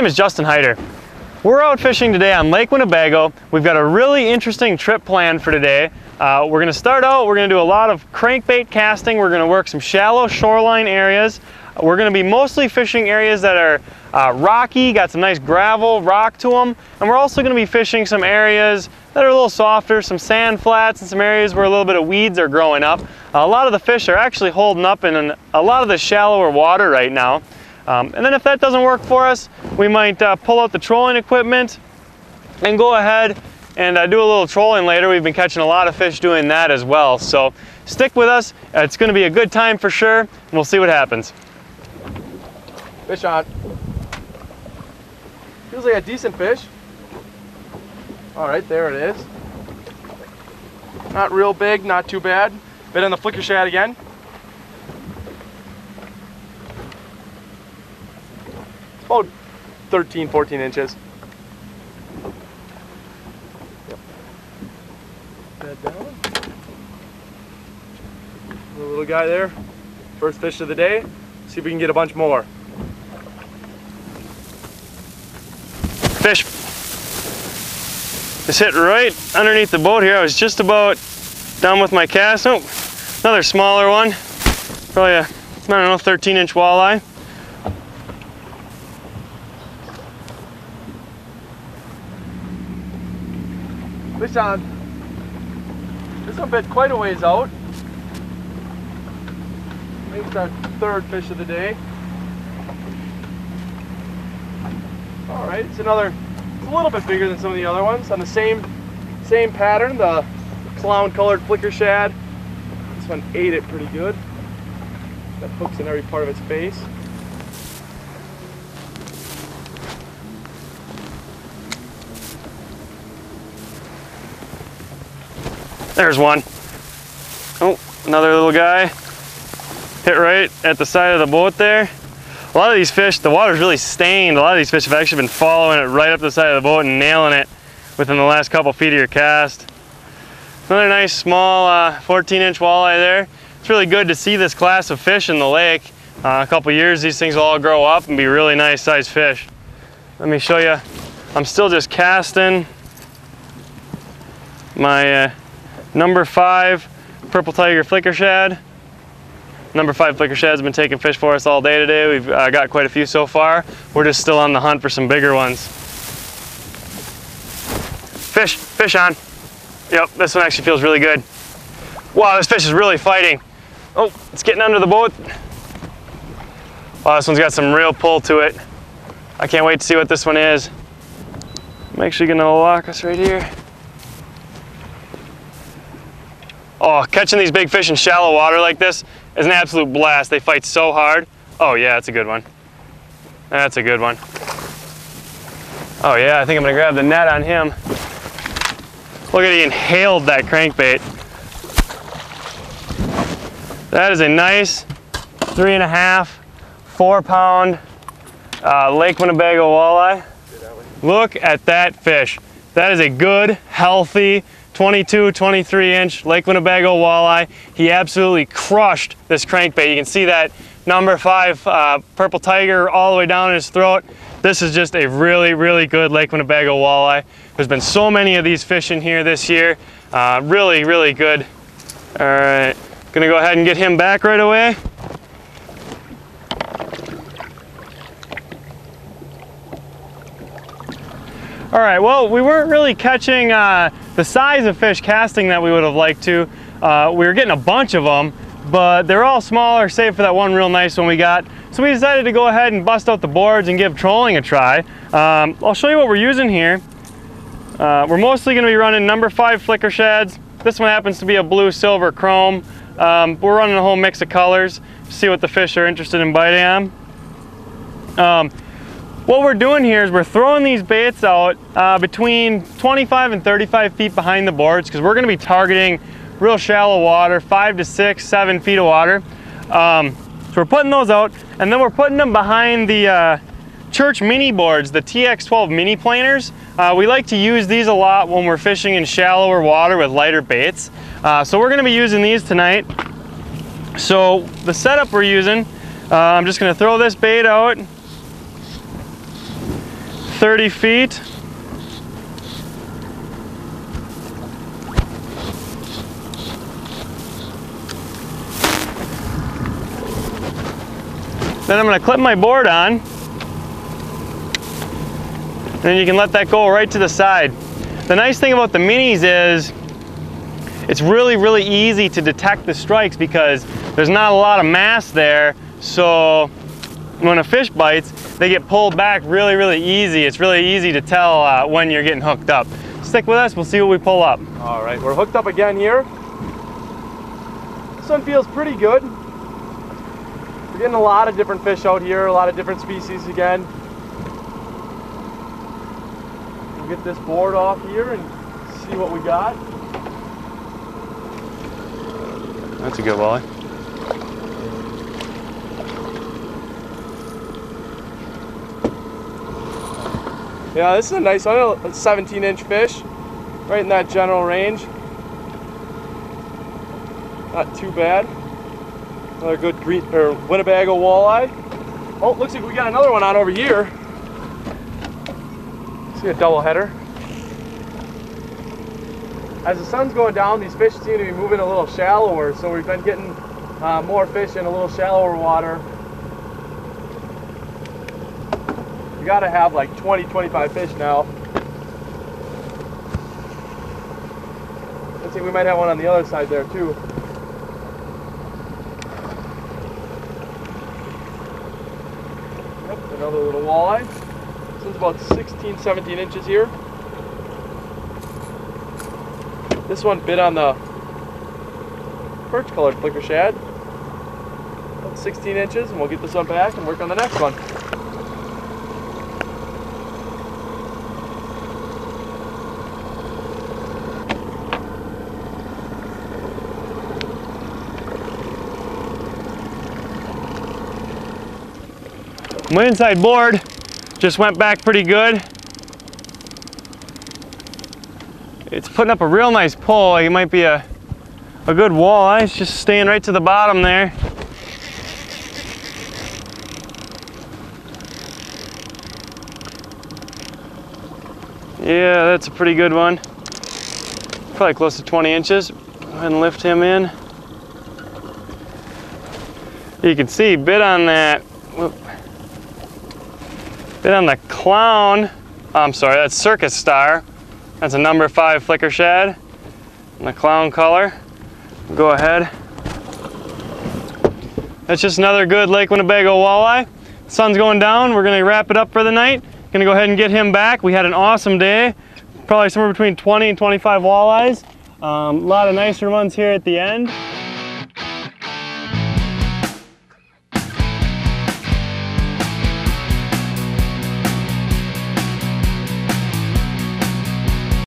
name is Justin Heider. We're out fishing today on Lake Winnebago. We've got a really interesting trip planned for today. We're going to start out, we're going to do a lot of crankbait casting. We're going to work some shallow shoreline areas. We're going to be mostly fishing areas that are rocky, got some nice gravel, rock to them. And we're also going to be fishing some areas that are a little softer, some sand flats and some areas where a little bit of weeds are growing up. A lot of the fish are actually holding up in a lot of the shallower water right now. And then if that doesn't work for us, we might pull out the trolling equipment and go ahead and do a little trolling later. We've been catching a lot of fish doing that as well. So stick with us. It's going to be a good time for sure, and we'll see what happens. Fish on. Feels like a decent fish. All right, there it is. Not real big, not too bad. Bit on the flicker shad again. About 13, 14 inches. Yep. That down. The little guy there. First fish of the day. See if we can get a bunch more. Fish just hit right underneath the boat here. I was just about done with my cast. Oh, another smaller one. Probably a, I don't know, 13-inch walleye. Fish on. This one bit quite a ways out. I think it's our third fish of the day. All right, it's a little bit bigger than some of the other ones. On the same pattern, the clown-colored flicker shad. This one ate it pretty good. Got hooks in every part of its face. There's one. Oh, another little guy. Hit right at the side of the boat there. A lot of these fish, the water's really stained. A lot of these fish have actually been following it right up the side of the boat and nailing it within the last couple feet of your cast. Another nice small 14-inch walleye there. It's really good to see this class of fish in the lake. A couple years, these things will all grow up and be really nice sized fish. Let me show you. I'm still just casting my number 5 purple tiger flicker shad. Number 5 flicker shad's been taking fish for us all day today. We've got quite a few so far. We're just still on the hunt for some bigger ones. Fish on. Yep, this one actually feels really good. Wow, this fish is really fighting. Oh, it's getting under the boat. Wow, this one's got some real pull to it. I can't wait to see what this one is. I'm actually gonna lock us right here. Oh, catching these big fish in shallow water like this is an absolute blast. They fight so hard. Oh yeah, that's a good one. That's a good one. Oh yeah, I think I'm gonna grab the net on him. Look at, he inhaled that crankbait. That is a nice 3.5, 4 pound Lake Winnebago walleye. Look at that fish. That is a good, healthy 22, 23-inch Lake Winnebago walleye. He absolutely crushed this crankbait. You can see that number 5 purple tiger all the way down his throat. This is just a really, really good Lake Winnebago walleye. There's been so many of these fish in here this year. Really, really good. All right, gonna go ahead and get him back right away. All right, well, we weren't really catching the size of fish casting that we would have liked to. We were getting a bunch of them, but they're all smaller, save for that one real nice one we got. So we decided to go ahead and bust out the boards and give trolling a try. I'll show you what we're using here. We're mostly gonna be running number 5 flicker shads. This one happens to be a blue, silver, chrome. We're running a whole mix of colors to see what the fish are interested in biting on. What we're doing here is we're throwing these baits out between 25 and 35 feet behind the boards because we're going to be targeting real shallow water, 5 to 6, 7 feet of water. So we're putting those out, and then we're putting them behind the Church mini boards, the TX12 mini planers. We like to use these a lot when we're fishing in shallower water with lighter baits. So we're going to be using these tonight. So the setup we're using, I'm just going to throw this bait out. 30 feet. Then I'm going to clip my board on. Then you can let that go right to the side. The nice thing about the minis is it's really, really easy to detect the strikes because there's not a lot of mass there. So when a fish bites, they get pulled back really, really easy. It's really easy to tell when you're getting hooked up. Stick with us, we'll see what we pull up. All right, we're hooked up again here. This one feels pretty good. We're getting a lot of different fish out here, a lot of different species again. We'll get this board off here and see what we got. That's a good walleye. Yeah, this is a nice one, a 17-inch fish, right in that general range. Not too bad. Another good green or Winnebago walleye. Oh, looks like we got another one on over here. See a double header. As the sun's going down, these fish seem to be moving a little shallower, so we've been getting more fish in a little shallower water. You gotta have like 20-25 fish now. Let's see, we might have one on the other side there too. Yep, another little walleye. This one's about 16-17 inches here. This one bit on the birch colored flicker shad. About 16 inches, and we'll get this one back and work on the next one. My inside board just went back pretty good. It's putting up a real nice pull. It might be a good walleye. It's just staying right to the bottom there. Yeah, that's a pretty good one. Probably close to 20 inches. Go ahead and lift him in. You can see bit on that. Whoop. Bit on the clown. I'm sorry, that's Circus Star. That's a number 5 flicker shad in the clown color. Go ahead. That's just another good Lake Winnebago walleye. The sun's going down. We're gonna wrap it up for the night. Gonna go ahead and get him back. We had an awesome day. Probably somewhere between 20 and 25 walleyes. A lot of nicer ones here at the end.